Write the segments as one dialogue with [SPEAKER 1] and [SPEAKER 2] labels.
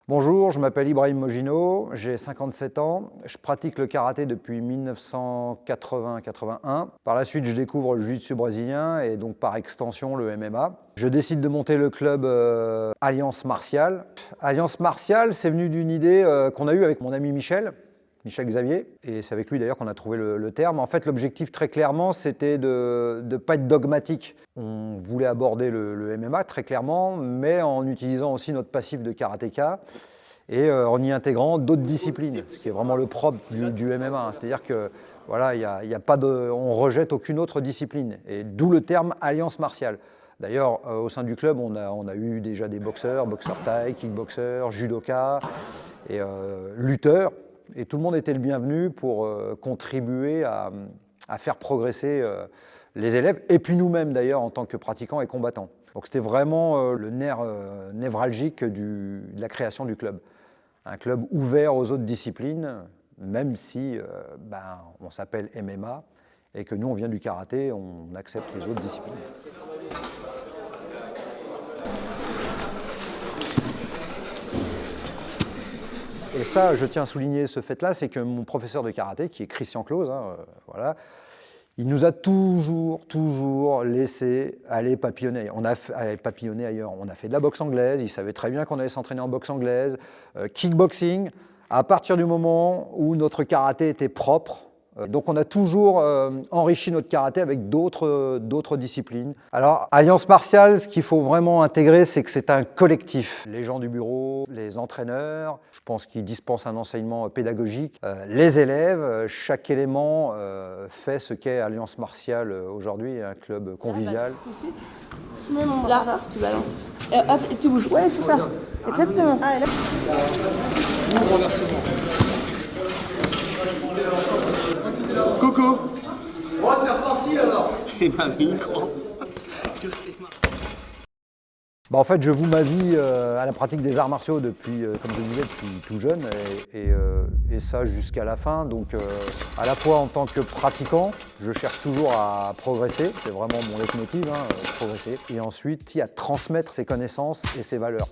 [SPEAKER 1] Bonjour, je m'appelle Ibrahim Mogino, j'ai 57 ans, je pratique le karaté depuis 1980-81. Par la suite, je découvre le jiu-jitsu brésilien et donc par extension le MMA. Je décide de monter le club Alliance Martiale. Alliance Martiale, c'est venu d'une idée qu'on a eue avec mon ami Michel Xavier, et c'est avec lui d'ailleurs qu'on a trouvé le terme. En fait, l'objectif très clairement, c'était de ne pas être dogmatique. On voulait aborder le MMA très clairement, mais en utilisant aussi notre passif de karatéka et en y intégrant d'autres disciplines, ce qui est vraiment le propre du MMA. C'est-à-dire que voilà, y a pas on rejette aucune autre discipline, et d'où le terme Alliance Martiale. D'ailleurs, au sein du club, on a eu déjà des boxeurs thaï, kickboxeurs, judokas et lutteurs. Et tout le monde était le bienvenu pour contribuer à faire progresser les élèves, et puis nous-mêmes d'ailleurs en tant que pratiquants et combattants. Donc c'était vraiment le nerf névralgique de la création du club. Un club ouvert aux autres disciplines, même si on s'appelle MMA et que nous on vient du karaté, on accepte les autres disciplines. Et ça, je tiens à souligner ce fait-là, c'est que mon professeur de karaté, qui est Christian Claus, voilà, il nous a toujours laissé aller papillonner. On a papillonné ailleurs. On a fait de la boxe anglaise, il savait très bien qu'on allait s'entraîner en boxe anglaise, kickboxing, à partir du moment où notre karaté était propre. Donc on a toujours enrichi notre karaté avec d'autres disciplines. Alors, Alliance Martiale, ce qu'il faut vraiment intégrer, c'est que c'est un collectif. Les gens du bureau, les entraîneurs, je pense qu'ils dispensent un enseignement pédagogique, les élèves, chaque élément fait ce qu'est Alliance Martiale aujourd'hui, un club convivial.
[SPEAKER 2] Là, tu balances. Hop, et tu bouges. Ouais, c'est ça. Exactement. Ah, et là.
[SPEAKER 3] Coucou.
[SPEAKER 4] Bon, c'est reparti alors.
[SPEAKER 3] Il m'a mis une crampe.
[SPEAKER 1] En fait, je voue ma vie à la pratique des arts martiaux depuis, comme je disais, depuis tout jeune, et ça jusqu'à la fin. Donc, à la fois en tant que pratiquant, je cherche toujours à progresser, c'est vraiment mon leitmotiv, progresser, et ensuite à transmettre ses connaissances et ses valeurs.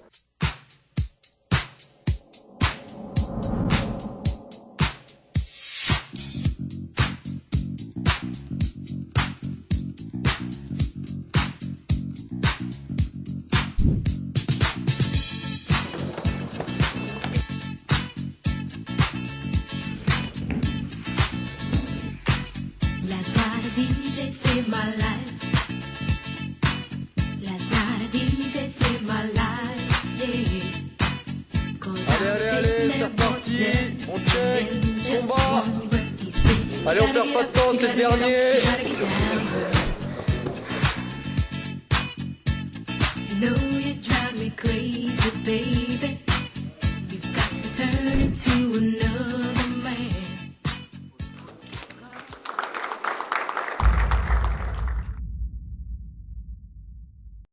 [SPEAKER 5] Last night a DJ saved my life. Last night a DJ saved my life, yeah.
[SPEAKER 4] Allez, c'est reparti. On check, combat. Allez, on perd pas de temps, c'est le dernier.
[SPEAKER 5] You know you drive me crazy, baby.